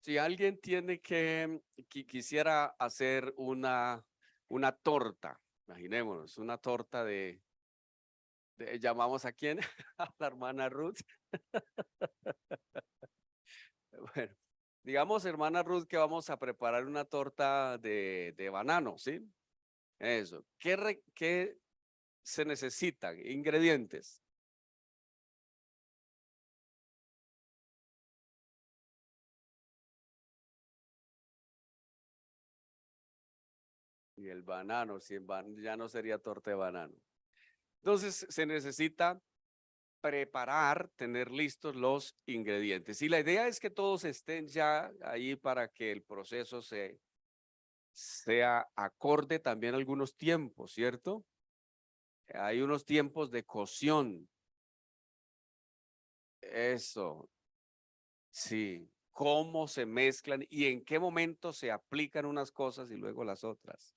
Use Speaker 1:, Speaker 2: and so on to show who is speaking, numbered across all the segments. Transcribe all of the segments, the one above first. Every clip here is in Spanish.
Speaker 1: Si alguien tiene quisiera hacer una torta, imaginémonos, una torta ¿llamamos a quién? A la hermana Ruth. Bueno, digamos, hermana Ruth, que vamos a preparar una torta de banano, ¿sí? Eso. ¿Qué se necesitan? Ingredientes. Y el banano, si ya no sería torta de banano. Entonces, se necesita preparar, tener listos los ingredientes. Y la idea es que todos estén ya ahí para que el proceso sea acorde también a algunos tiempos, ¿cierto? Hay unos tiempos de cocción. Eso, sí. Cómo se mezclan y en qué momento se aplican unas cosas y luego las otras.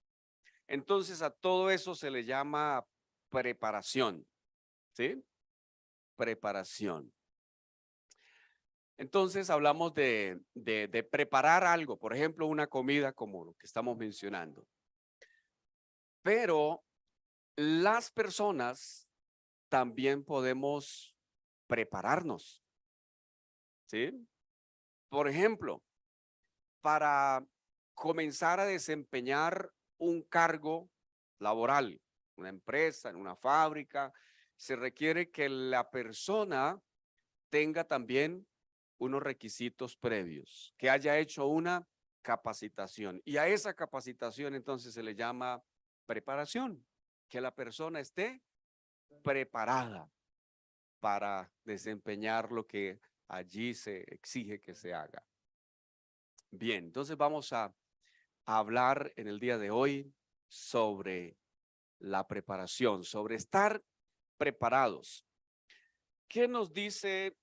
Speaker 1: Entonces a todo eso se le llama preparación, ¿sí? Preparación. Entonces hablamos de preparar algo, por ejemplo, una comida como lo que estamos mencionando. Pero las personas también podemos prepararnos, ¿sí? Por ejemplo, para comenzar a desempeñar un cargo laboral, una empresa, en una fábrica, se requiere que la persona tenga también unos requisitos previos, que haya hecho una capacitación. Y a esa capacitación entonces se le llama preparación, que la persona esté preparada para desempeñar lo que allí se exige que se haga. Bien, entonces vamos a hablar en el día de hoy sobre la preparación, sobre estar preparados. ¿Qué nos dice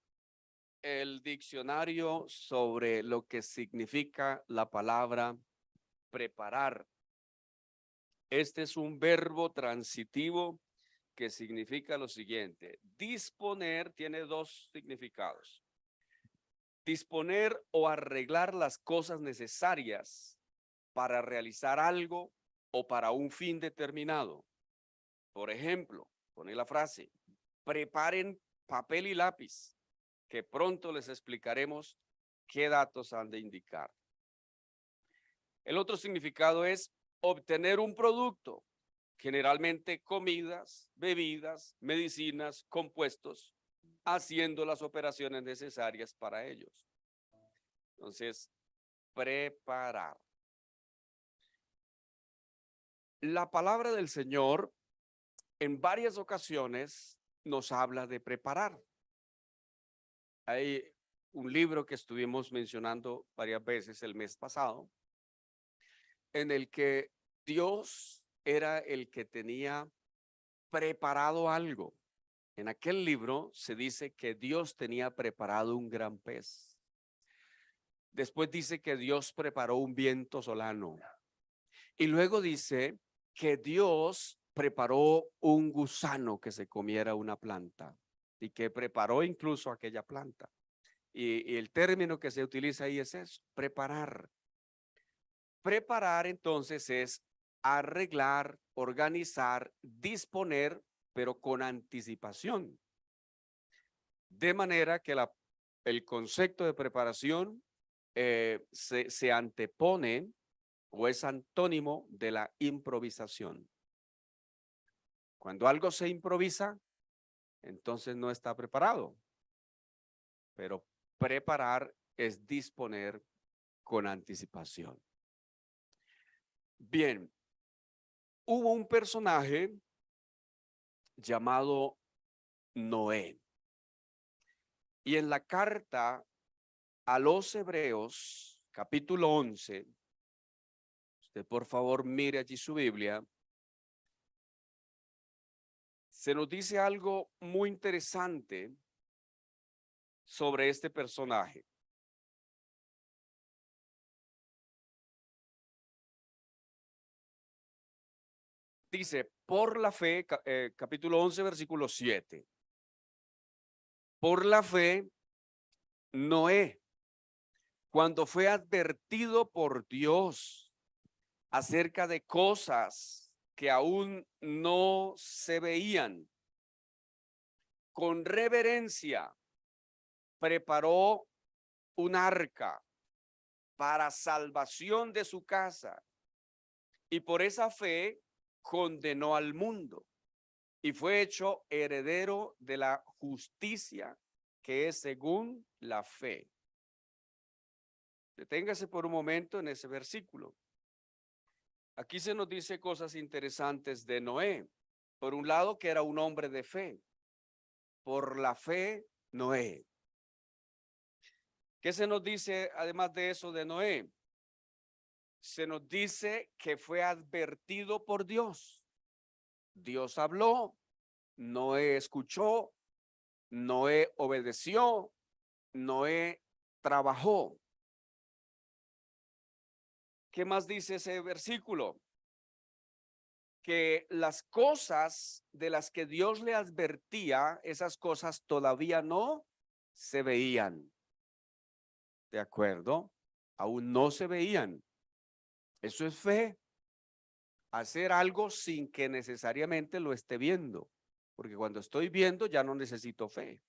Speaker 1: el diccionario sobre lo que significa la palabra preparar? Este es un verbo transitivo que significa lo siguiente. Disponer tiene dos significados. Disponer o arreglar las cosas necesarias para realizar algo o para un fin determinado. Por ejemplo, pone la frase, preparen papel y lápiz, que pronto les explicaremos qué datos han de indicar. El otro significado es obtener un producto, generalmente comidas, bebidas, medicinas, compuestos, haciendo las operaciones necesarias para ellos. Entonces, preparar. La palabra del Señor en varias ocasiones nos habla de preparar. Hay un libro que estuvimos mencionando varias veces el mes pasado, en el que Dios era el que tenía preparado algo. En aquel libro se dice que Dios tenía preparado un gran pez. Después dice que Dios preparó un viento solano. Y luego dice que Dios preparó un gusano que se comiera una planta y que preparó incluso aquella planta. Y el término que se utiliza ahí es eso, preparar. Preparar entonces es arreglar, organizar, disponer, pero con anticipación. De manera que el concepto de preparación se antepone o es antónimo de la improvisación. Cuando algo se improvisa, entonces no está preparado. Pero preparar es disponer con anticipación. Bien, hubo un personaje llamado Noé. Y en la carta a los Hebreos, capítulo 11, usted por favor mire allí su Biblia, se nos dice algo muy interesante sobre este personaje. Dice, por la fe, capítulo 11, versículo 7. Por la fe, Noé, cuando fue advertido por Dios acerca de cosas que aún no se veían, con reverencia preparó un arca para salvación de su casa, y por esa fe condenó al mundo y fue hecho heredero de la justicia que es según la fe. Deténgase por un momento en ese versículo. Aquí se nos dice cosas interesantes de Noé. Por un lado, que era un hombre de fe. Por la fe, Noé. ¿Qué se nos dice además de eso de Noé? Se nos dice que fue advertido por Dios. Dios habló, Noé escuchó, Noé obedeció, Noé trabajó. ¿Qué más dice ese versículo? Que las cosas de las que Dios le advertía, esas cosas todavía no se veían. ¿De acuerdo? Aún no se veían. Eso es fe. Hacer algo sin que necesariamente lo esté viendo. Porque cuando estoy viendo ya no necesito fe.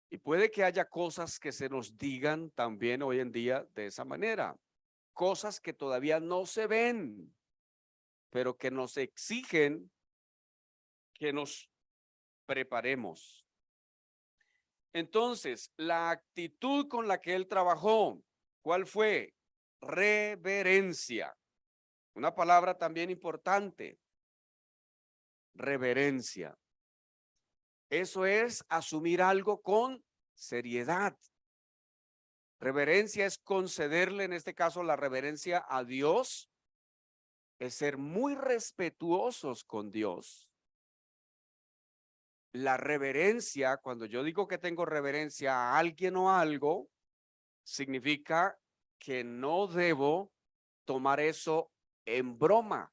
Speaker 1: Y puede que haya cosas que se nos digan también hoy en día de esa manera. Cosas que todavía no se ven, pero que nos exigen que nos preparemos. Entonces, la actitud con la que él trabajó, ¿cuál fue? Reverencia. Una palabra también importante. Reverencia. Eso es asumir algo con seriedad. Reverencia es concederle, en este caso, la reverencia a Dios, es ser muy respetuosos con Dios. La reverencia, cuando yo digo que tengo reverencia a alguien o a algo, significa que no debo tomar eso en broma.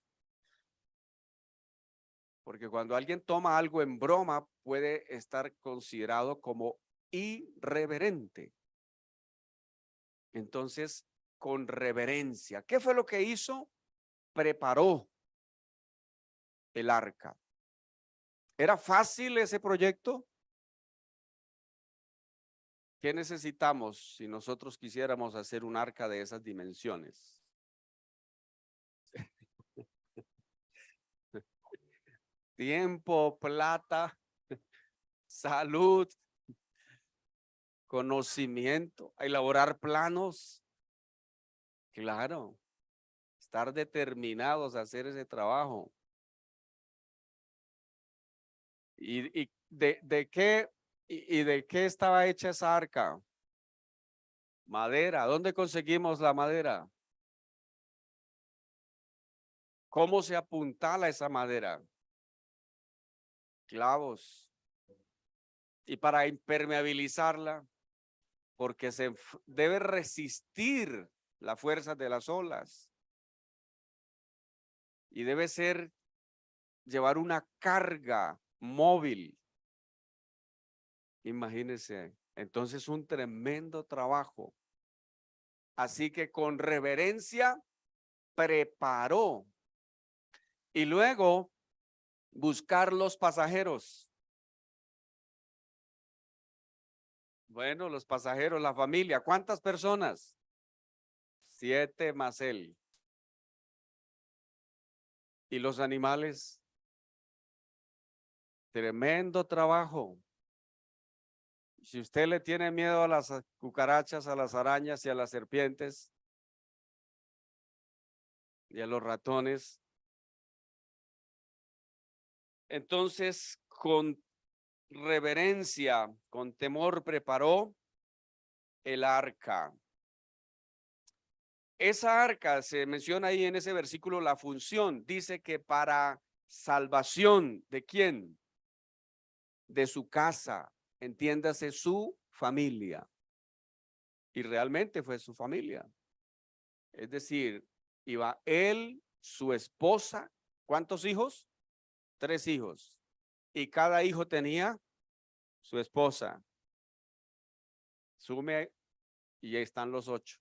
Speaker 1: Porque cuando alguien toma algo en broma, puede estar considerado como irreverente. Entonces, con reverencia, ¿qué fue lo que hizo? Preparó el arca. ¿Era fácil ese proyecto? ¿Qué necesitamos si nosotros quisiéramos hacer un arca de esas dimensiones? Tiempo, plata, salud, conocimiento, elaborar planos. Claro, estar determinados a hacer ese trabajo. ¿Y de qué? ¿Y de qué estaba hecha esa arca? Madera. ¿Dónde conseguimos la madera? ¿Cómo se apuntala esa madera? Clavos. Y para impermeabilizarla, porque debe resistir la fuerza de las olas. Y debe llevar una carga móvil. Imagínense. Entonces, un tremendo trabajo. Así que con reverencia preparó. Y luego buscar los pasajeros. Bueno, los pasajeros, la familia. ¿Cuántas personas? 7 más él. ¿Y los animales? Tremendo trabajo. Si usted le tiene miedo a las cucarachas, a las arañas y a las serpientes y a los ratones, entonces con reverencia, con temor preparó el arca. Esa arca se menciona ahí en ese versículo la función. Dice que para salvación ¿de quién? De su casa, entiéndase su familia. Y realmente fue su familia. Es decir, iba él, su esposa, ¿cuántos hijos? 3 hijos. Y cada hijo tenía su esposa. Sume y ahí están los 8.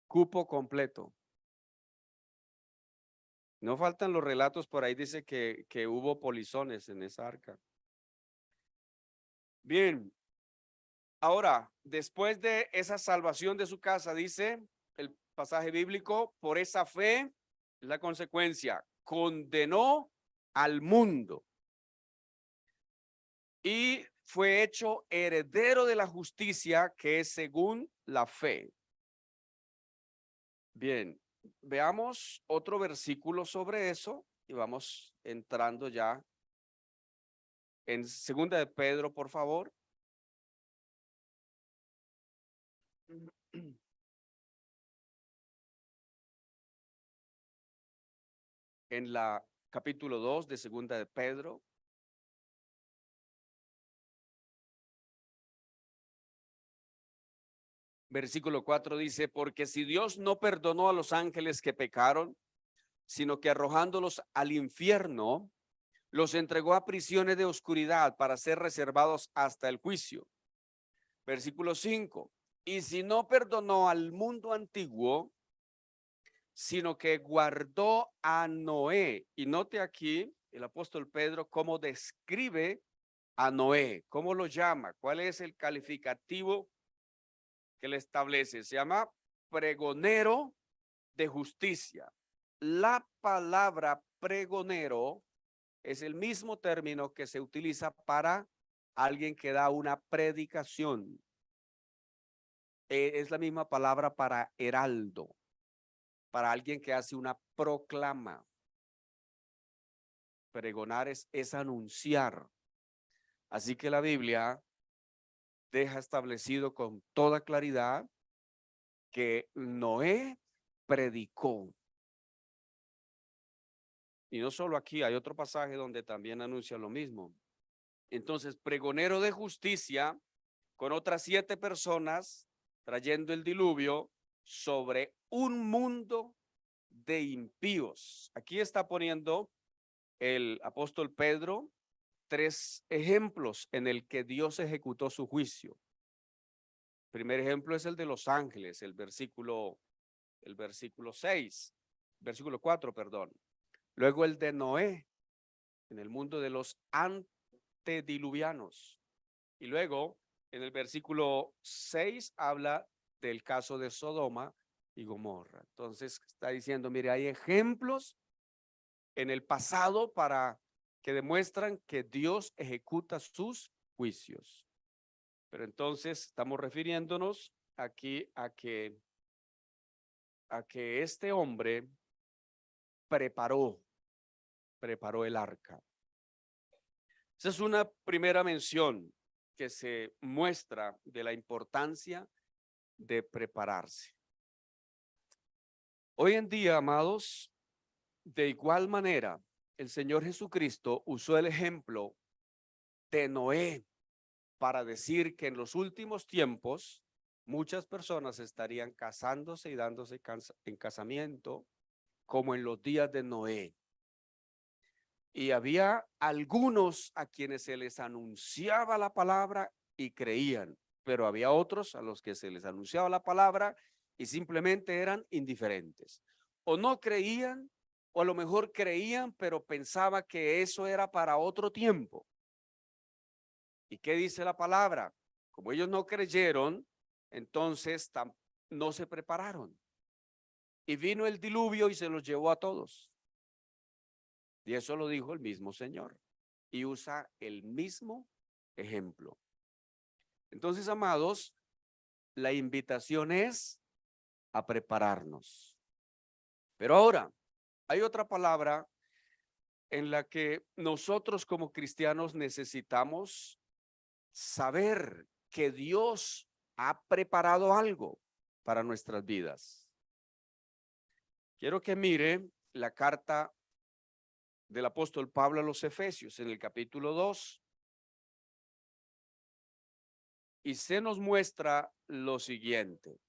Speaker 1: Cupo completo. No faltan los relatos, por ahí dice que hubo polizones en esa arca. Bien, ahora, después de esa salvación de su casa, dice el pasaje bíblico, por esa fe, la consecuencia, condenó al mundo y fue hecho heredero de la justicia que es según la fe. Bien, veamos otro versículo sobre eso y vamos entrando ya en segunda de Pedro, por favor. En la capítulo 2 de segunda de Pedro. Versículo 4 dice, porque si Dios no perdonó a los ángeles que pecaron, sino que arrojándolos al infierno, los entregó a prisiones de oscuridad para ser reservados hasta el juicio. Versículo 5, y si no perdonó al mundo antiguo, sino que guardó a Noé. Y note aquí el apóstol Pedro cómo describe a Noé, cómo lo llama, cuál es el calificativo que le establece. Se llama pregonero de justicia. La palabra pregonero es el mismo término que se utiliza para alguien que da una predicación. Es la misma palabra para heraldo, para alguien que hace una proclama. Pregonar es anunciar. Así que la Biblia deja establecido con toda claridad que Noé predicó. Y no solo aquí, hay otro pasaje donde también anuncia lo mismo. Entonces, pregonero de justicia con otras 7 personas trayendo el diluvio sobre un mundo de impíos. Aquí está poniendo el apóstol Pedro 3 ejemplos en el que Dios ejecutó su juicio. El primer ejemplo es el de los ángeles, el versículo 6, versículo 4, perdón. Luego el de Noé, en el mundo de los antediluvianos. Y luego, en el versículo 6, habla del caso de Sodoma y Gomorra. Entonces, está diciendo, mire, hay ejemplos en el pasado para que demuestran que Dios ejecuta sus juicios. Pero entonces, estamos refiriéndonos aquí a que este hombre preparó el arca. Esa es una primera mención que se muestra de la importancia de prepararse. Hoy en día, amados, de igual manera, el Señor Jesucristo usó el ejemplo de Noé para decir que en los últimos tiempos muchas personas estarían casándose y dándose en casamiento como en los días de Noé. Y había algunos a quienes se les anunciaba la palabra y creían, pero había otros a los que se les anunciaba la palabra y simplemente eran indiferentes. O no creían, o a lo mejor creían, pero pensaba que eso era para otro tiempo. ¿Y qué dice la palabra? Como ellos no creyeron, entonces no se prepararon. Y vino el diluvio y se los llevó a todos. Y eso lo dijo el mismo Señor. Y usa el mismo ejemplo. Entonces, amados, la invitación es a prepararnos. Pero ahora, hay otra palabra en la que nosotros como cristianos necesitamos saber que Dios ha preparado algo para nuestras vidas. Quiero que mire la carta del apóstol Pablo a los Efesios en el capítulo 2. Y se nos muestra lo siguiente.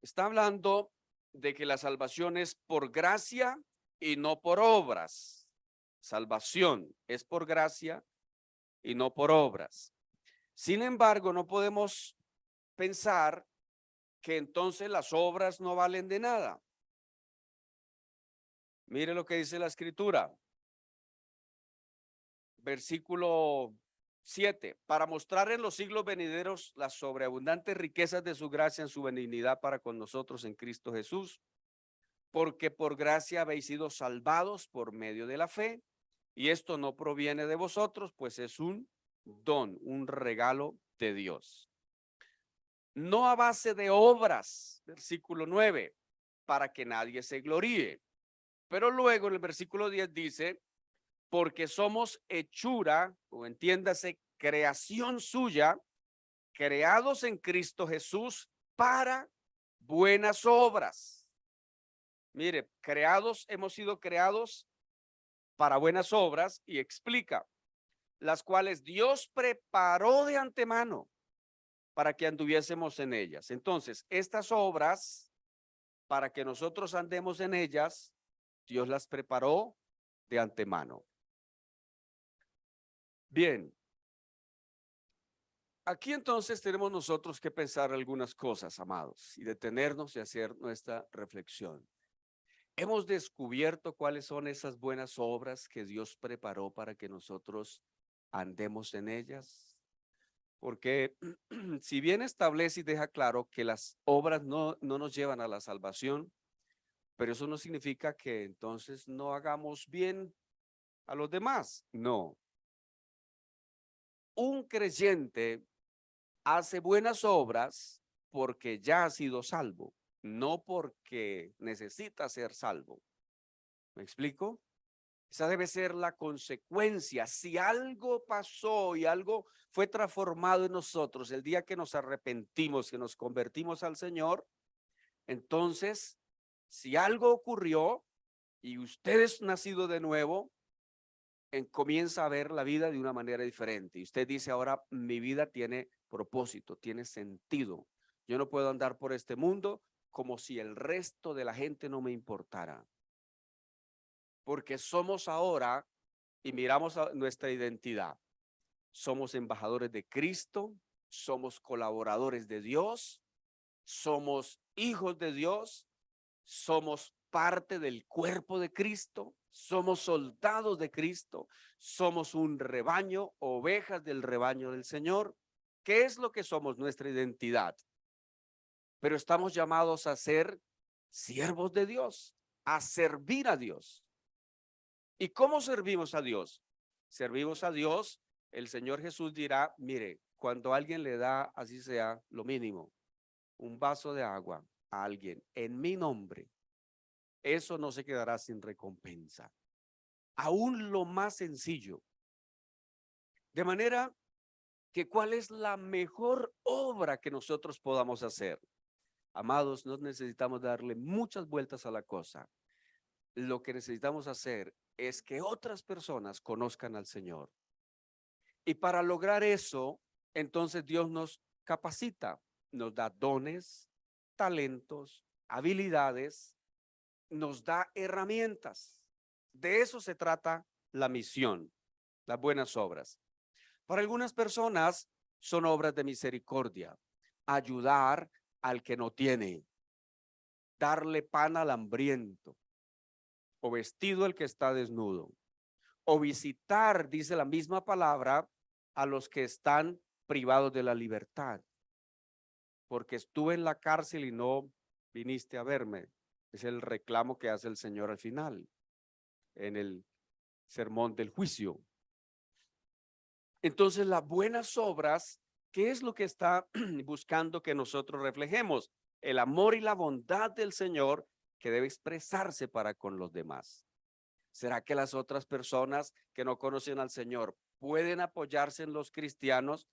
Speaker 1: Está hablando de que la salvación es por gracia y no por obras. Salvación es por gracia y no por obras. Sin embargo, no podemos pensar que entonces las obras no valen de nada. Mire lo que dice la Escritura. Versículo 7. Para mostrar en los siglos venideros las sobreabundantes riquezas de su gracia en su benignidad para con nosotros en Cristo Jesús. Porque por gracia habéis sido salvados por medio de la fe. Y esto no proviene de vosotros, pues es un don, un regalo de Dios. No a base de obras, versículo 9, para que nadie se gloríe. Pero luego en el versículo 10 dice, porque somos hechura, o entiéndase, creación suya, creados en Cristo Jesús para buenas obras. Mire, hemos sido creados para buenas obras y explica, las cuales Dios preparó de antemano para que anduviésemos en ellas. Entonces, estas obras, para que nosotros andemos en ellas, Dios las preparó de antemano. Bien, aquí entonces tenemos nosotros que pensar algunas cosas, amados, y detenernos y hacer nuestra reflexión. Hemos descubierto cuáles son esas buenas obras que Dios preparó para que nosotros andemos en ellas. Porque si bien establece y deja claro que las obras no nos llevan a la salvación, pero eso no significa que entonces no hagamos bien a los demás. No. Un creyente hace buenas obras porque ya ha sido salvo, no porque necesita ser salvo. ¿Me explico? Esa debe ser la consecuencia. Si algo pasó y algo fue transformado en nosotros el día que nos arrepentimos, que nos convertimos al Señor, entonces, si algo ocurrió y usted es nacido de nuevo, comienza a ver la vida de una manera diferente. Y usted dice, ahora mi vida tiene propósito, tiene sentido. Yo no puedo andar por este mundo como si el resto de la gente no me importara. Porque somos ahora, y miramos a nuestra identidad, somos embajadores de Cristo, somos colaboradores de Dios, somos hijos de Dios, somos parte del cuerpo de Cristo, somos soldados de Cristo, somos un rebaño, ovejas del rebaño del Señor. ¿Qué es lo que somos? Nuestra identidad. Pero estamos llamados a ser siervos de Dios, a servir a Dios. ¿Y cómo servimos a Dios? Servimos a Dios. El Señor Jesús dirá, mire, cuando alguien le da, así sea, lo mínimo, un vaso de agua a alguien en mi nombre, eso no se quedará sin recompensa. Aún lo más sencillo. De manera que, ¿cuál es la mejor obra que nosotros podamos hacer? Amados, no necesitamos darle muchas vueltas a la cosa. Lo que necesitamos hacer es que otras personas conozcan al Señor. Y para lograr eso, entonces Dios nos capacita, nos da dones, talentos, habilidades, nos da herramientas. De eso se trata la misión, las buenas obras. Para algunas personas son obras de misericordia, ayudar al que no tiene, darle pan al hambriento, o vestido al que está desnudo, o visitar, dice la misma palabra, a los que están privados de la libertad, porque estuve en la cárcel y no viniste a verme. Es el reclamo que hace el Señor al final, en el sermón del juicio. Entonces, las buenas obras, ¿qué es lo que está buscando que nosotros reflejemos? El amor y la bondad del Señor que debe expresarse para con los demás. ¿Será que las otras personas que no conocen al Señor pueden apoyarse en los cristianos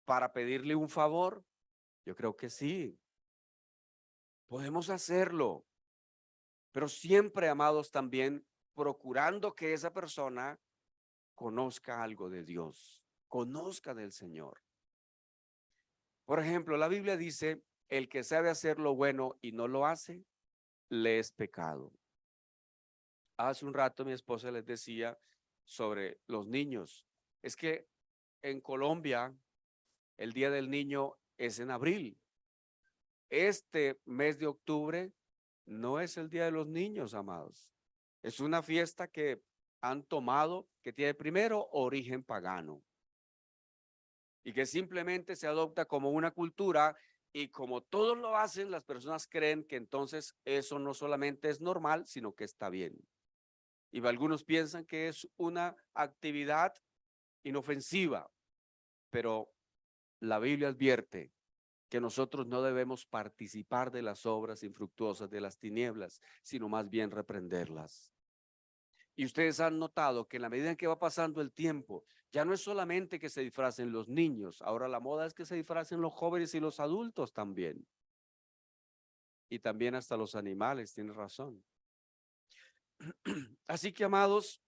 Speaker 1: para pedirle un favor? Yo creo que sí. Podemos hacerlo, pero siempre, amados, también procurando que esa persona conozca algo de Dios, conozca del Señor. Por ejemplo, la Biblia dice, el que sabe hacer lo bueno y no lo hace, le es pecado. Hace un rato mi esposa les decía sobre los niños. Es que en Colombia el Día del Niño es en abril. Este mes de octubre no es el Día de los Niños, amados. Es una fiesta que han tomado, que tiene primero origen pagano y que simplemente se adopta como una cultura, y como todos lo hacen, las personas creen que entonces eso no solamente es normal, sino que está bien. Y algunos piensan que es una actividad inofensiva, pero la Biblia advierte que nosotros no debemos participar de las obras infructuosas de las tinieblas, sino más bien reprenderlas. Y ustedes han notado que en la medida en que va pasando el tiempo, ya no es solamente que se disfracen los niños, ahora la moda es que se disfracen los jóvenes y los adultos también. Y también hasta los animales, tienes razón. Así que, amados,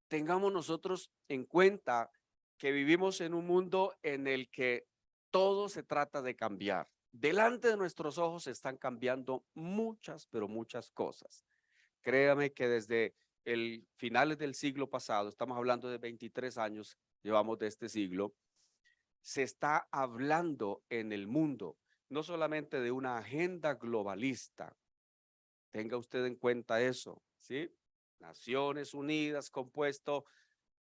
Speaker 1: tengamos nosotros en cuenta que vivimos en un mundo en el que todo se trata de cambiar. Delante de nuestros ojos se están cambiando muchas, pero muchas cosas. Créame que desde el finales del siglo pasado, estamos hablando de 23 años, llevamos de este siglo, se está hablando en el mundo, no solamente de una agenda globalista, tenga usted en cuenta eso, ¿sí? Naciones Unidas, compuesto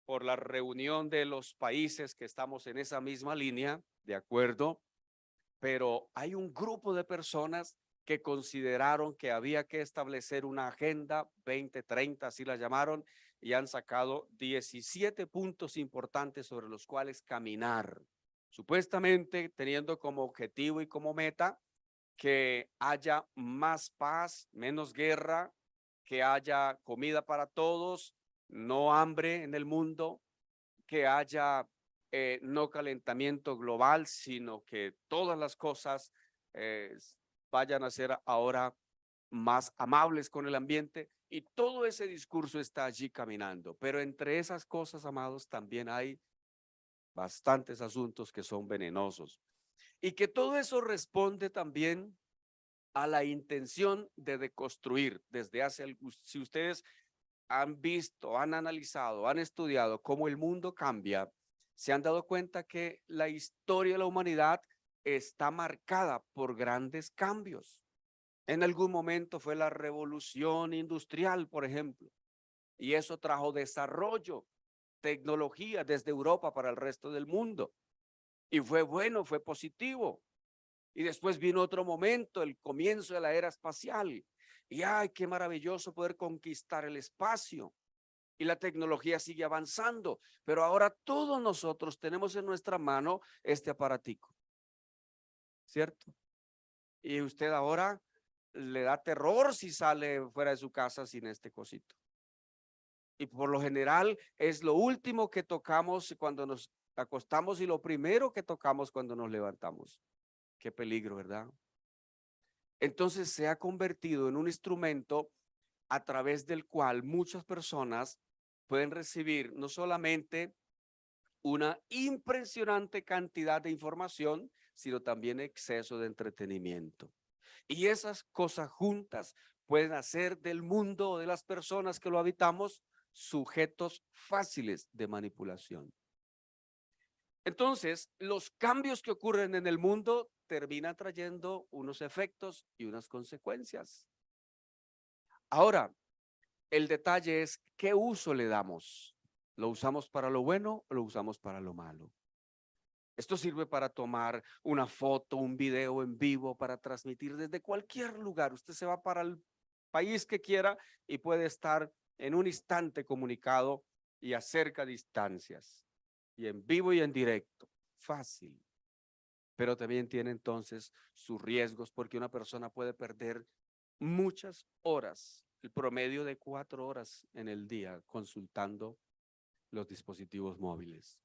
Speaker 1: por la reunión de los países que estamos en esa misma línea, ¿de acuerdo? Pero hay un grupo de personas que consideraron que había que establecer una agenda 2030, así la llamaron, y han sacado 17 puntos importantes sobre los cuales caminar, supuestamente teniendo como objetivo y como meta que haya más paz, menos guerra, que haya comida para todos, no hambre en el mundo, que haya no calentamiento global, sino que todas las cosas eh, vayan a ser ahora más amables con el ambiente, y todo ese discurso está allí caminando. Pero entre esas cosas, amados, también hay bastantes asuntos que son venenosos, y que todo eso responde también a la intención de deconstruir desde hace, si ustedes han visto, han analizado, han estudiado cómo el mundo cambia, se han dado cuenta que la historia de la humanidad está marcada por grandes cambios. En algún momento fue la revolución industrial, por ejemplo, y eso trajo desarrollo, tecnología desde Europa para el resto del mundo. Y fue bueno, fue positivo. Y después vino otro momento, el comienzo de la era espacial. Y ¡ay, qué maravilloso poder conquistar el espacio! Y la tecnología sigue avanzando, pero ahora todos nosotros tenemos en nuestra mano este aparatico, ¿cierto? Y usted ahora le da terror si sale fuera de su casa sin este cosito. Y por lo general es lo último que tocamos cuando nos acostamos y lo primero que tocamos cuando nos levantamos. Qué peligro, ¿verdad? Entonces se ha convertido en un instrumento a través del cual muchas personas pueden recibir no solamente una impresionante cantidad de información, sino también exceso de entretenimiento. Y esas cosas juntas pueden hacer del mundo o de las personas que lo habitamos sujetos fáciles de manipulación. Entonces, los cambios que ocurren en el mundo terminan trayendo unos efectos y unas consecuencias. Ahora, el detalle es qué uso le damos. ¿Lo usamos para lo bueno o lo usamos para lo malo? Esto sirve para tomar una foto, un video en vivo, para transmitir desde cualquier lugar. Usted se va para el país que quiera y puede estar en un instante comunicado y acerca distancias. Y en vivo y en directo. Fácil. Pero también tiene entonces sus riesgos, porque una persona puede perder muchas horas, el promedio de 4 horas en el día, consultando los dispositivos móviles.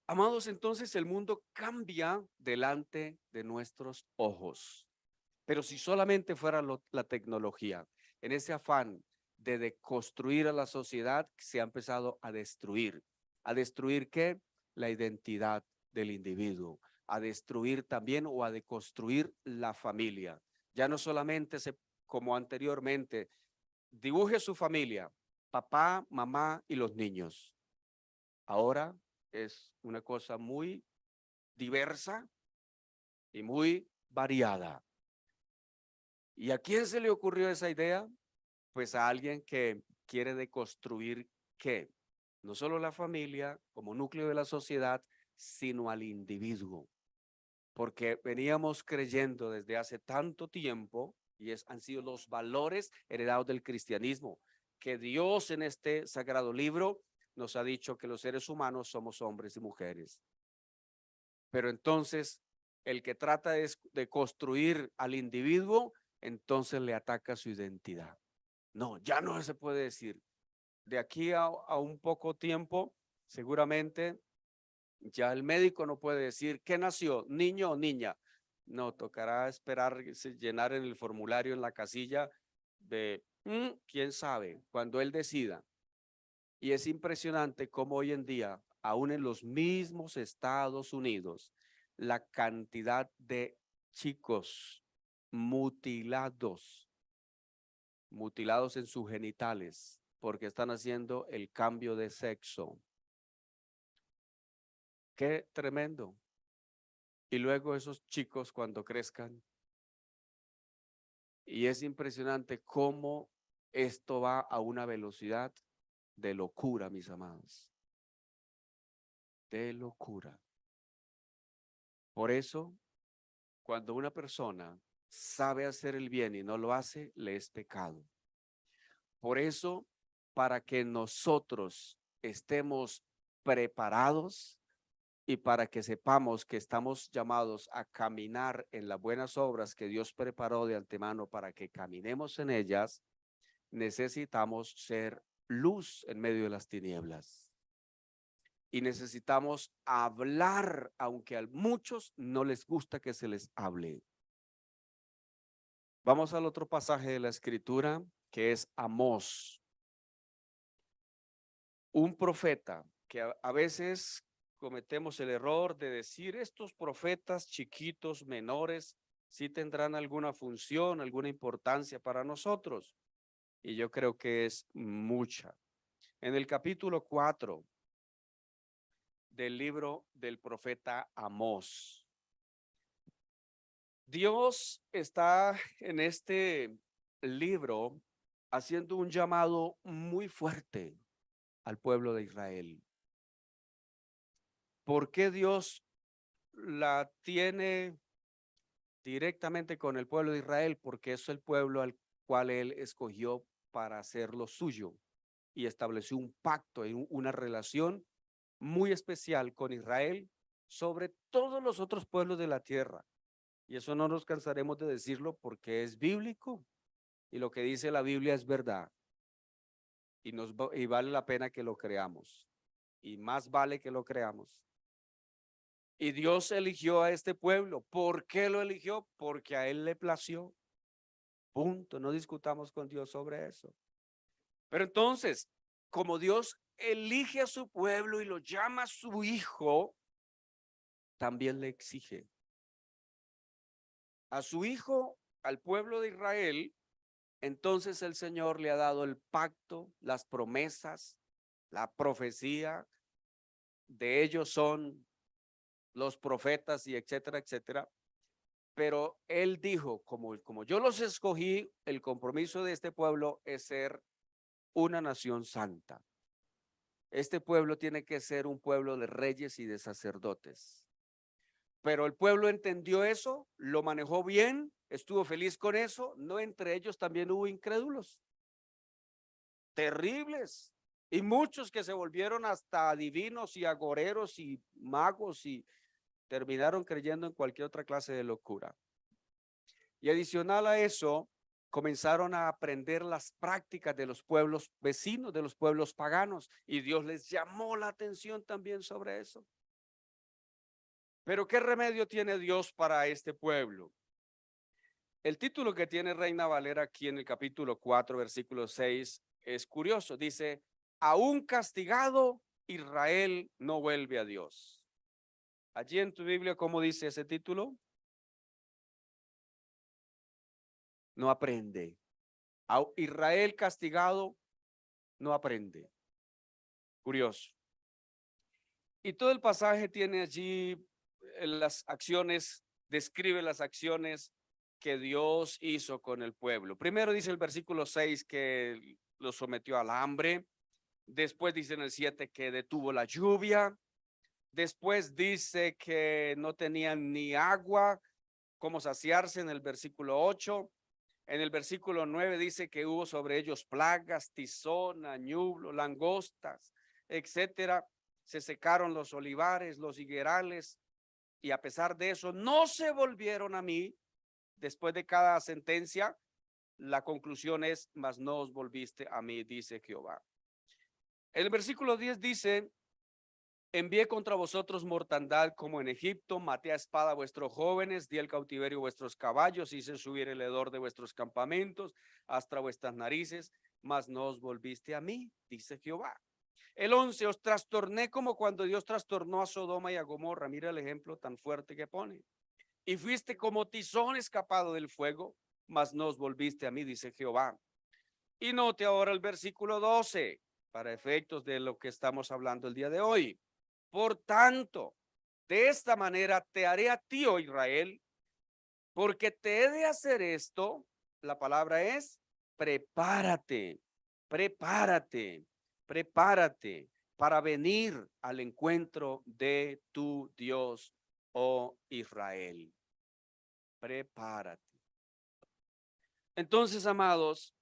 Speaker 1: Amados, entonces el mundo cambia delante de nuestros ojos. Pero si solamente fuera la tecnología, en ese afán de deconstruir a la sociedad, se ha empezado a destruir. ¿A destruir qué? La identidad del individuo. A destruir también o a deconstruir la familia. Ya no solamente como anteriormente, dibuje su familia, papá, mamá y los niños. Ahora es una cosa muy diversa y muy variada. ¿Y a quién se le ocurrió esa idea? Pues a alguien que quiere deconstruir ¿qué? No solo la familia como núcleo de la sociedad, sino al individuo. Porque veníamos creyendo desde hace tanto tiempo, y han sido los valores heredados del cristianismo, que Dios en este sagrado libro nos ha dicho que los seres humanos somos hombres y mujeres. Pero entonces, el que trata de construir al individuo, entonces le ataca su identidad. No, ya no se puede decir. De aquí a un poco tiempo, seguramente ya el médico no puede decir qué nació, niño o niña. No, tocará esperar llenar en el formulario en la casilla de quién sabe, cuando él decida. Y es impresionante cómo hoy en día, aún en los mismos Estados Unidos, la cantidad de chicos mutilados en sus genitales, porque están haciendo el cambio de sexo. Qué tremendo. Y luego esos chicos cuando crezcan. Y es impresionante cómo esto va a una velocidad de locura, mis amados. De locura. Por eso, cuando una persona sabe hacer el bien y no lo hace, le es pecado. Por eso, para que nosotros estemos preparados y para que sepamos que estamos llamados a caminar en las buenas obras que Dios preparó de antemano para que caminemos en ellas, necesitamos ser luz en medio de las tinieblas. Y necesitamos hablar, aunque a muchos no les gusta que se les hable. Vamos al otro pasaje de la Escritura, que es Amós. Un profeta que a veces cometemos el error de decir estos profetas chiquitos, menores, sí tendrán alguna función, alguna importancia para nosotros. Y yo creo que es mucha. En el capítulo 4 del libro del profeta Amós, Dios está en este libro haciendo un llamado muy fuerte al pueblo de Israel. ¿Por qué Dios la tiene directamente con el pueblo de Israel? Porque es el pueblo al cual él escogió para hacerlo suyo y estableció un pacto y una relación muy especial con Israel sobre todos los otros pueblos de la tierra. Y eso no nos cansaremos de decirlo porque es bíblico y lo que dice la Biblia es verdad y vale la pena que lo creamos y más vale que lo creamos. Y Dios eligió a este pueblo. ¿Por qué lo eligió? Porque a él le plació. Punto. No discutamos con Dios sobre eso. Pero entonces, como Dios elige a su pueblo y lo llama su hijo, también le exige a su hijo, al pueblo de Israel. Entonces el Señor le ha dado el pacto, las promesas, la profecía. De ellos son los profetas y etcétera, etcétera. Pero él dijo, como yo los escogí, el compromiso de este pueblo es ser una nación santa. Este pueblo tiene que ser un pueblo de reyes y de sacerdotes. Pero el pueblo entendió eso, lo manejó bien, estuvo feliz con eso. No, entre ellos también hubo incrédulos, terribles, y muchos que se volvieron hasta adivinos y agoreros y magos y terminaron creyendo en cualquier otra clase de locura. Y adicional a eso, comenzaron a aprender las prácticas de los pueblos vecinos, de los pueblos paganos, y Dios les llamó la atención también sobre eso. Pero ¿qué remedio tiene Dios para este pueblo? El título que tiene Reina Valera aquí en el capítulo 4, versículo 6, es curioso. Dice, aún castigado, Israel no vuelve a Dios. Allí en tu Biblia, ¿cómo dice ese título? No aprende. Israel castigado, no aprende. Curioso. Y todo el pasaje tiene allí las acciones, describe las acciones que Dios hizo con el pueblo. Primero dice el versículo 6 que lo sometió al hambre. Después dice en el 7 que detuvo la lluvia. Después dice que no tenían ni agua, cómo saciarse en el versículo 8. En el versículo 9 dice que hubo sobre ellos plagas, tizón, añublo, langostas, etcétera. Se secaron los olivares, los higuerales, y a pesar de eso no se volvieron a mí. Después de cada sentencia, la conclusión es: mas no os volviste a mí, dice Jehová. El versículo 10 dice: envié contra vosotros mortandad como en Egipto, maté a espada a vuestros jóvenes, di el cautiverio a vuestros caballos, hice subir el hedor de vuestros campamentos hasta vuestras narices, mas no os volviste a mí, dice Jehová. El 11, os trastorné como cuando Dios trastornó a Sodoma y a Gomorra. Mira el ejemplo tan fuerte que pone. Y fuiste como tizón escapado del fuego, mas no os volviste a mí, dice Jehová. Y note ahora el versículo 12, para efectos de lo que estamos hablando el día de hoy. Por tanto, de esta manera te haré a ti, oh Israel, porque te he de hacer esto. La palabra es: prepárate, prepárate, prepárate para venir al encuentro de tu Dios, oh Israel. Prepárate. Entonces, amados,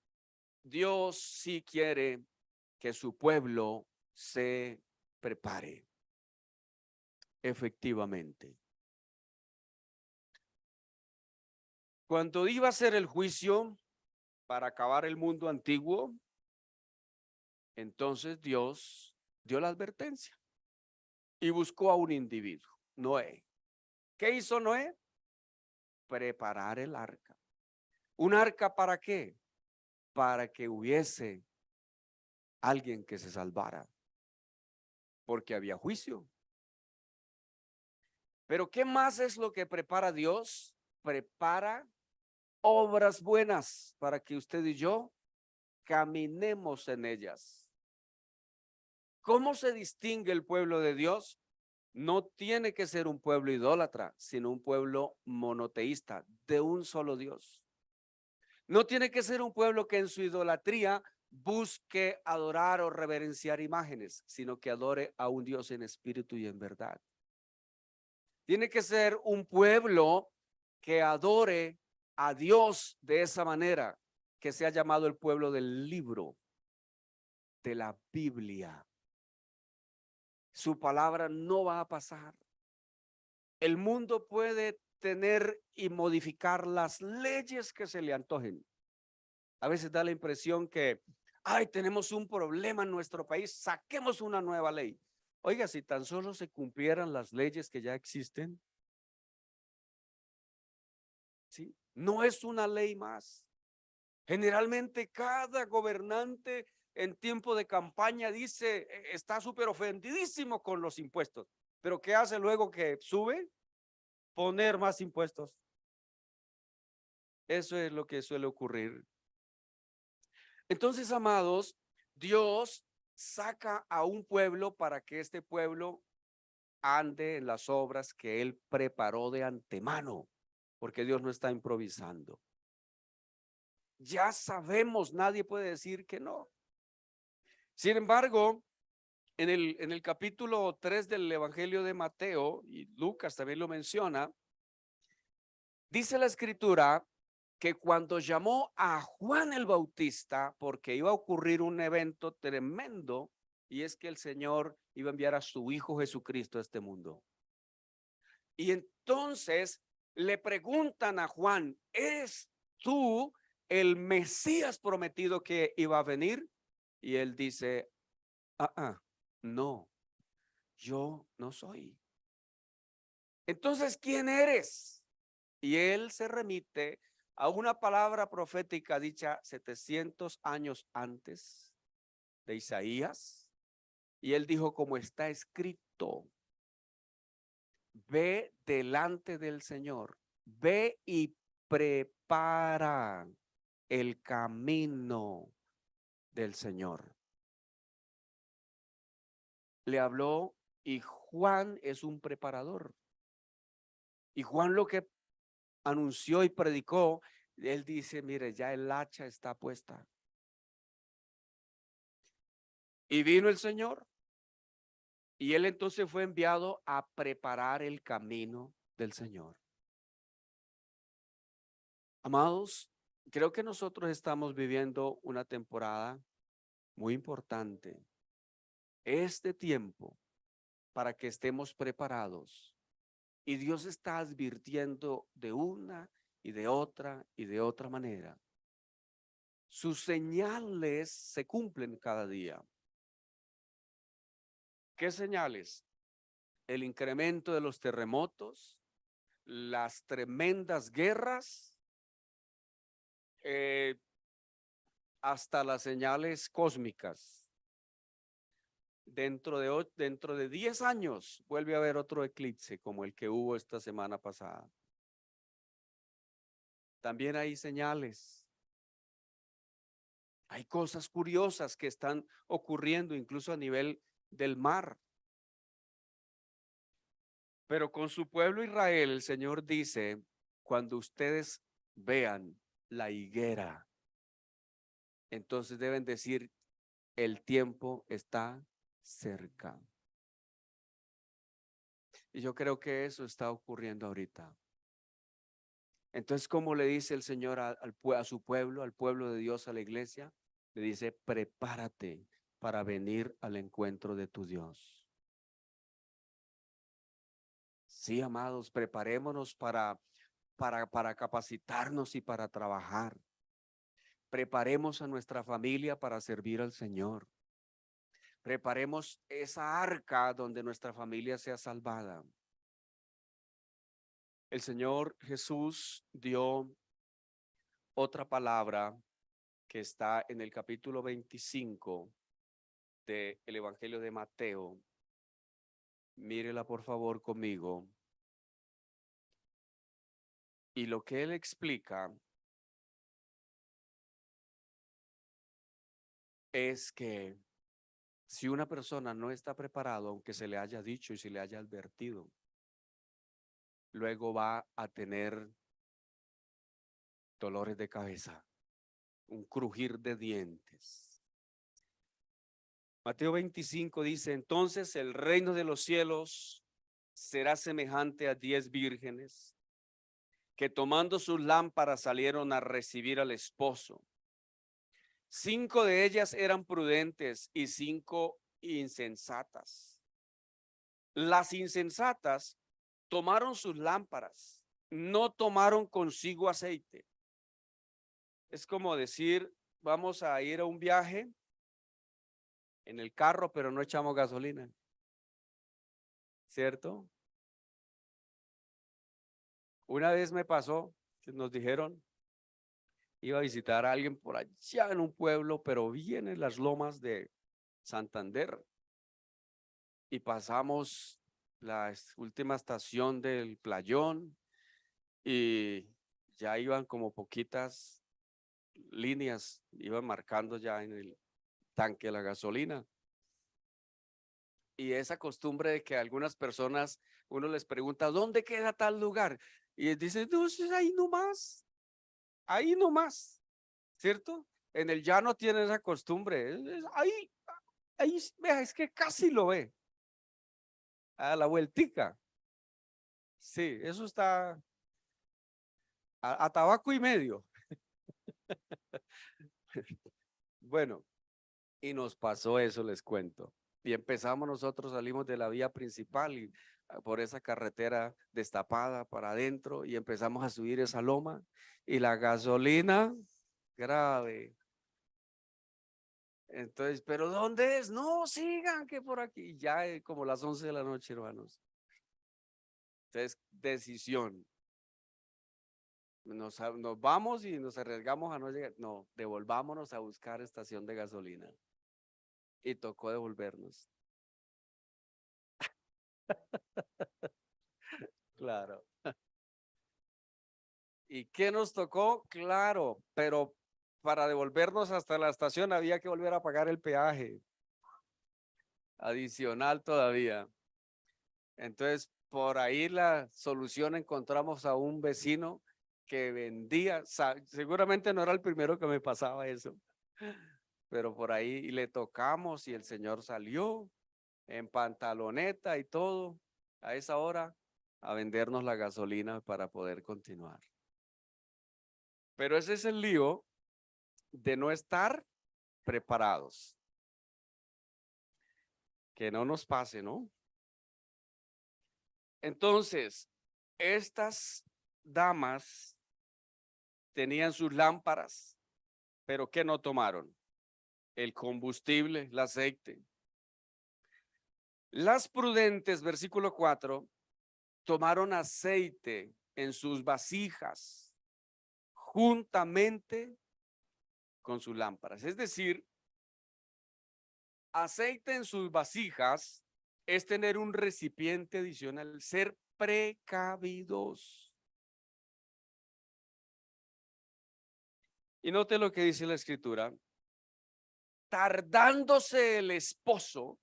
Speaker 1: Dios sí quiere que su pueblo se prepare. Efectivamente. Cuando iba a ser el juicio para acabar el mundo antiguo, entonces Dios dio la advertencia y buscó a un individuo, Noé. ¿Qué hizo Noé? Preparar el arca. ¿Un arca para qué? Para que hubiese alguien que se salvara, porque había juicio. Pero ¿qué más es lo que prepara Dios? Prepara obras buenas para que usted y yo caminemos en ellas. ¿Cómo se distingue el pueblo de Dios? No tiene que ser un pueblo idólatra, sino un pueblo monoteísta, de un solo Dios. No tiene que ser un pueblo que en su idolatría busque adorar o reverenciar imágenes, sino que adore a un Dios en espíritu y en verdad. Tiene que ser un pueblo que adore a Dios de esa manera, que se ha llamado el pueblo del libro, de la Biblia. Su palabra no va a pasar. El mundo puede tener y modificar las leyes que se le antojen. A veces da la impresión que, ay, tenemos un problema en nuestro país, saquemos una nueva ley. Oiga, si tan solo se cumplieran las leyes que ya existen, ¿sí? No es una ley más. Generalmente cada gobernante en tiempo de campaña dice, está súper ofendidísimo con los impuestos, pero ¿qué hace luego que sube? Poner más impuestos. Eso es lo que suele ocurrir. Entonces, amados, Dios saca a un pueblo para que este pueblo ande en las obras que Él preparó de antemano, porque Dios no está improvisando. Ya sabemos, nadie puede decir que no. Sin embargo, en el capítulo 3 del Evangelio de Mateo, y Lucas también lo menciona, dice la escritura que cuando llamó a Juan el Bautista, porque iba a ocurrir un evento tremendo, y es que el Señor iba a enviar a su Hijo Jesucristo a este mundo. Y entonces le preguntan a Juan: ¿eres tú el Mesías prometido que iba a venir? Y él dice: no, yo no soy. Entonces, ¿quién eres? Y él se remite a una palabra profética dicha 700 años antes de Isaías. Y él dijo: como está escrito, ve delante del Señor, ve y prepara el camino del Señor. Le habló y Juan es un preparador. Y Juan lo que anunció y predicó, él dice, mire, ya el hacha está puesta. Y vino el Señor. Y él entonces fue enviado a preparar el camino del Señor. Amados, creo que nosotros estamos viviendo una temporada muy importante. Este tiempo para que estemos preparados. Y Dios está advirtiendo de una y de otra y de otra manera. Sus señales se cumplen cada día. ¿Qué señales? El incremento de los terremotos, las tremendas guerras, hasta las señales cósmicas. Dentro de 10 años vuelve a haber otro eclipse como el que hubo esta semana pasada. También hay señales. Hay cosas curiosas que están ocurriendo incluso a nivel del mar. Pero con su pueblo Israel, el Señor dice, cuando ustedes vean la higuera, entonces deben decir, el tiempo está cerca. Y yo creo que eso está ocurriendo ahorita. Entonces, ¿cómo le dice el Señor a su pueblo, al pueblo de Dios, a la iglesia? Le dice, prepárate para venir al encuentro de tu Dios. Sí, amados, preparémonos para capacitarnos y para trabajar. Preparemos a nuestra familia para servir al Señor. Preparemos esa arca donde nuestra familia sea salvada. El Señor Jesús dio otra palabra que está en el capítulo 25 del Evangelio de Mateo. Mírela por favor conmigo. Y lo que él explica es que si una persona no está preparado, aunque se le haya dicho y se le haya advertido, luego va a tener dolores de cabeza, un crujir de dientes. Mateo 25 dice, entonces el reino de los cielos será semejante a 10 vírgenes que tomando sus lámparas salieron a recibir al esposo. 5 de ellas eran prudentes y 5 insensatas. Las insensatas tomaron sus lámparas, no tomaron consigo aceite. Es como decir, vamos a ir a un viaje en el carro, pero no echamos gasolina. ¿Cierto? Una vez me pasó que nos dijeron, iba a visitar a alguien por allá en un pueblo, pero bien en las lomas de Santander. Y pasamos la última estación del Playón y ya iban como poquitas líneas, iban marcando ya en el tanque la gasolina. Y esa costumbre de que algunas personas, uno les pregunta, ¿dónde queda tal lugar? Y dicen, no, es ahí nomás, ¿cierto? En el llano tienen esa costumbre, ahí, vea, es que casi lo ve, a la vueltica. Sí, eso está a tabaco y medio. Bueno, y nos pasó eso, les cuento. Y empezamos nosotros, salimos de la vía principal y por esa carretera destapada para adentro y empezamos a subir esa loma y la gasolina grave. Entonces, ¿pero dónde es? No, sigan que por aquí. Ya como las 11 de la noche, hermanos. Entonces, decisión. Nos vamos y nos arriesgamos a no llegar. No, devolvámonos a buscar estación de gasolina. Y tocó devolvernos. Claro. ¿Y qué nos tocó? Claro, pero para devolvernos hasta la estación había que volver a pagar el peaje adicional todavía. Entonces, por ahí la solución encontramos a un vecino que vendía, seguramente no era el primero que me pasaba eso, pero por ahí le tocamos y el señor salió en pantaloneta y todo a esa hora a vendernos la gasolina para poder continuar. Pero ese es el lío de no estar preparados. Que no nos pase, ¿no? Entonces, estas damas tenían sus lámparas, pero ¿qué no tomaron? El combustible, el aceite. Las prudentes, versículo 4, tomaron aceite en sus vasijas juntamente con sus lámparas. Es decir, aceite en sus vasijas es tener un recipiente adicional, ser precavidos. Y note lo que dice la escritura. Tardándose el esposo,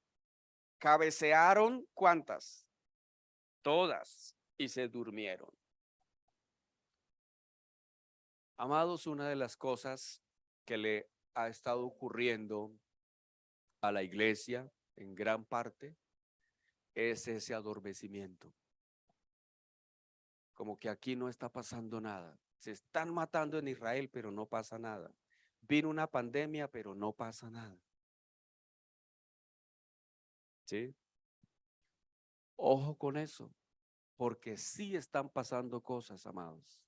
Speaker 1: cabecearon ¿cuántas? Todas, y se durmieron. Amados, una de las cosas que le ha estado ocurriendo a la iglesia en gran parte es ese adormecimiento. Como que aquí no está pasando nada. Se están matando en Israel, pero no pasa nada. Vino una pandemia, pero no pasa nada. ¿Sí? Ojo con eso, porque sí están pasando cosas, amados.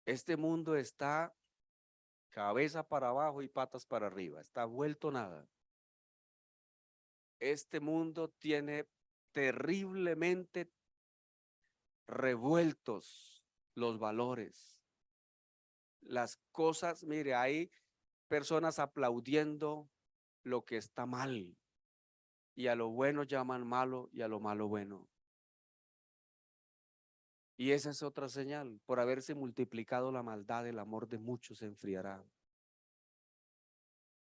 Speaker 1: Este mundo está cabeza para abajo y patas para arriba, está vuelto nada. Este mundo tiene terriblemente revueltos los valores, las cosas. Mire, hay personas aplaudiendo lo que está mal y a lo bueno llaman malo y a lo malo bueno. Y esa es otra señal: por haberse multiplicado la maldad, el amor de muchos se enfriará.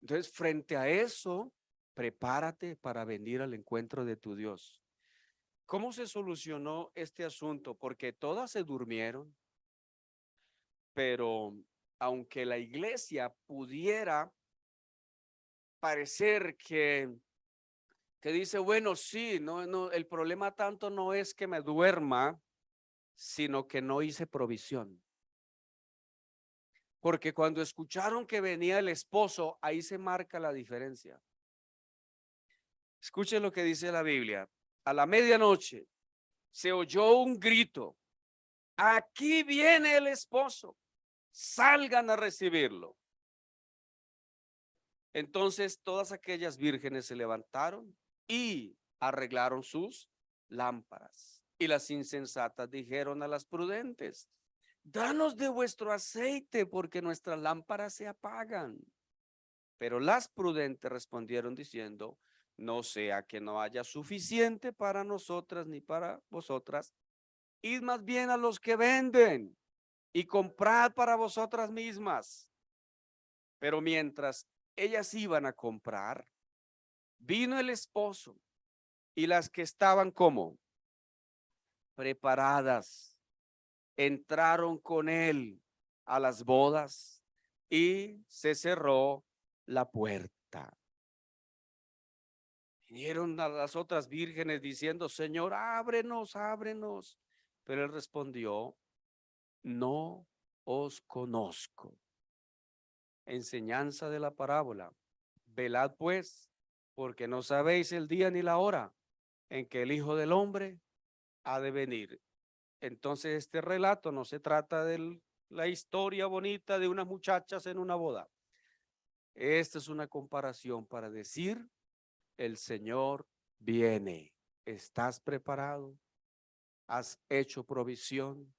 Speaker 1: Entonces, frente a eso, prepárate para venir al encuentro de tu Dios. ¿Cómo se solucionó este asunto? Porque todas se durmieron, pero aunque la iglesia pudiera parecer que dice, bueno, sí, no, el problema tanto no es que me duerma, sino que no hice provisión. Porque cuando escucharon que venía el esposo, ahí se marca la diferencia. Escuchen lo que dice la Biblia. A la medianoche se oyó un grito: aquí viene el esposo, salgan a recibirlo. Entonces todas aquellas vírgenes se levantaron y arreglaron sus lámparas. Y las insensatas dijeron a las prudentes: danos de vuestro aceite, porque nuestras lámparas se apagan. Pero las prudentes respondieron diciendo: no sea que no haya suficiente para nosotras ni para vosotras. Id más bien a los que venden y comprad para vosotras mismas. Pero mientras ellas iban a comprar, vino el esposo, y las que estaban como preparadas entraron con él a las bodas y se cerró la puerta. Vinieron a las otras vírgenes diciendo: Señor, ábrenos, ábrenos. Pero él respondió: no os conozco. Enseñanza de la parábola: velad pues, porque no sabéis el día ni la hora en que el Hijo del Hombre ha de venir. Entonces este relato no se trata de la historia bonita de unas muchachas en una boda. Esta es una comparación para decir: el Señor viene. ¿Estás preparado? ¿Has hecho provisión?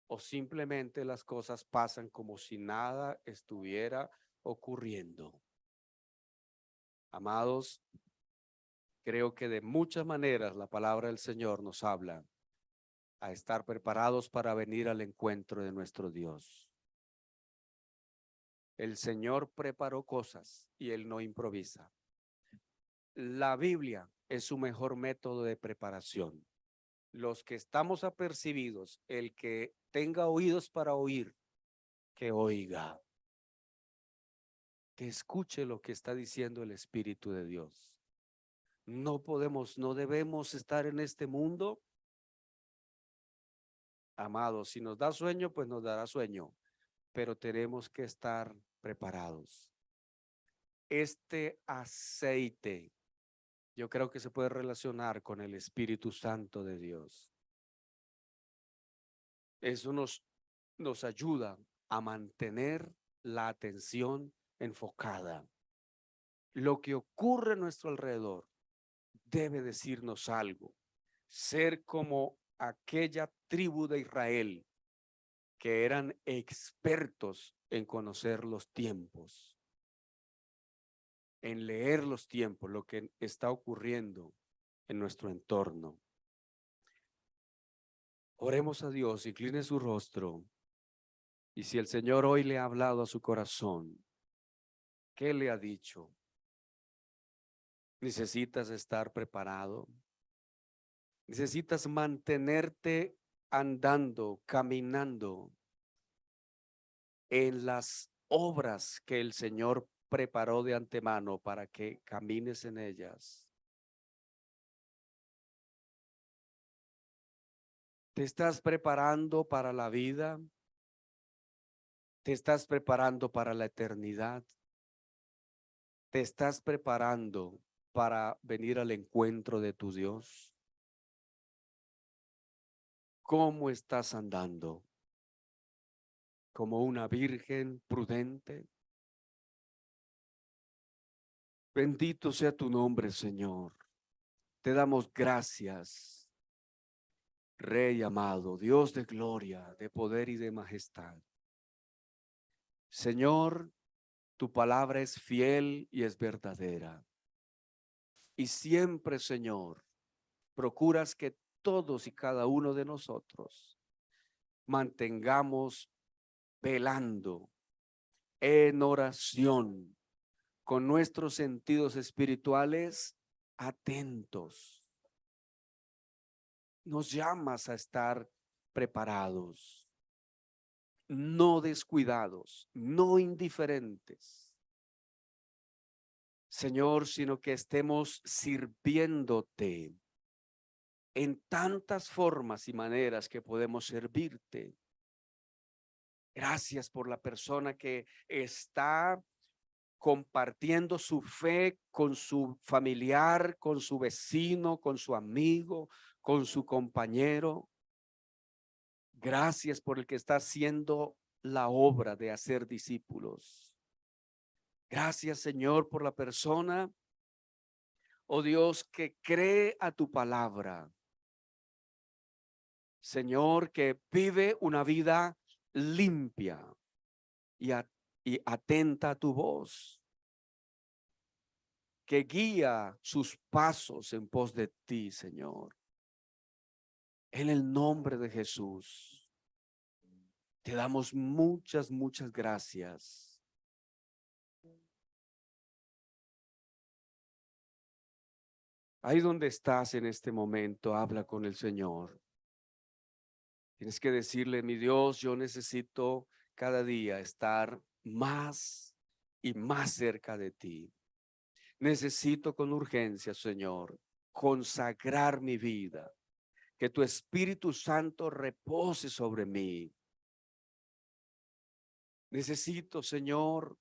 Speaker 1: ¿O simplemente las cosas pasan como si nada estuviera ocurriendo? Amados, creo que de muchas maneras la palabra del Señor nos habla a estar preparados para venir al encuentro de nuestro Dios. El Señor preparó cosas y Él no improvisa. La Biblia es su mejor método de preparación. Los que estamos apercibidos, el que tenga oídos para oír, que oiga, que escuche lo que está diciendo el Espíritu de Dios. No podemos, no debemos estar en este mundo. Amados, si nos da sueño, pues nos dará sueño, pero tenemos que estar preparados. Este aceite, yo creo que se puede relacionar con el Espíritu Santo de Dios. Eso nos ayuda a mantener la atención enfocada. Lo que ocurre a nuestro alrededor debe decirnos algo. Ser como aquella tribu de Israel que eran expertos en conocer los tiempos, en leer los tiempos, lo que está ocurriendo en nuestro entorno. Oremos a Dios, incline su rostro, y si el Señor hoy le ha hablado a su corazón, ¿qué le ha dicho? Necesitas estar preparado. Necesitas mantenerte andando, caminando en las obras que el Señor preparó de antemano para que camines en ellas. ¿Te estás preparando para la vida? ¿Te estás preparando para la eternidad? ¿Te estás preparando para venir al encuentro de tu Dios? ¿Cómo estás andando? ¿Como una virgen prudente? Bendito sea tu nombre, Señor. Te damos gracias, Rey amado, Dios de gloria, de poder y de majestad. Señor, tu palabra es fiel y es verdadera. Y siempre, Señor, procuras que todos y cada uno de nosotros mantengamos velando en oración con nuestros sentidos espirituales atentos. Nos llamas a estar preparados, no descuidados, no indiferentes, Señor, sino que estemos sirviéndote en tantas formas y maneras que podemos servirte. Gracias por la persona que está compartiendo su fe con su familiar, con su vecino, con su amigo, con su compañero. Gracias por el que está haciendo la obra de hacer discípulos. Gracias, Señor, por la persona, oh Dios, que cree a tu palabra. Señor, que vive una vida limpia y atenta a tu voz, que guía sus pasos en pos de ti, Señor. En el nombre de Jesús, te damos muchas, muchas gracias. Ahí donde estás en este momento, habla con el Señor. Tienes que decirle, mi Dios, yo necesito cada día estar más y más cerca de ti. Necesito con urgencia, Señor, consagrar mi vida, que tu Espíritu Santo repose sobre mí. Necesito, Señor,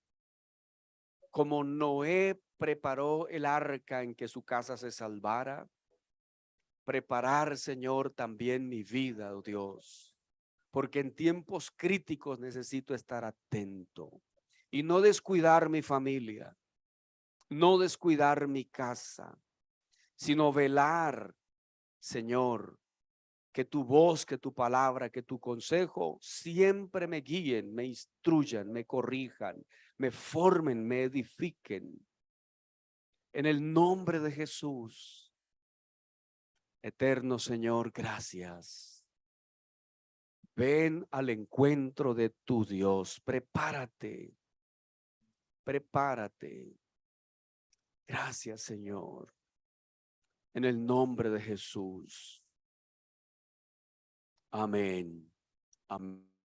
Speaker 1: como Noé preparó el arca en que su casa se salvara, preparar, Señor, también mi vida, oh Dios, porque en tiempos críticos necesito estar atento y no descuidar mi familia, no descuidar mi casa, sino velar, Señor, que tu voz, que tu palabra, que tu consejo siempre me guíen, me instruyan, me corrijan, me formen, me edifiquen. En el nombre de Jesús, eterno Señor, gracias. Ven al encuentro de tu Dios. Prepárate, prepárate. Gracias, Señor. En el nombre de Jesús. Amén. Amén.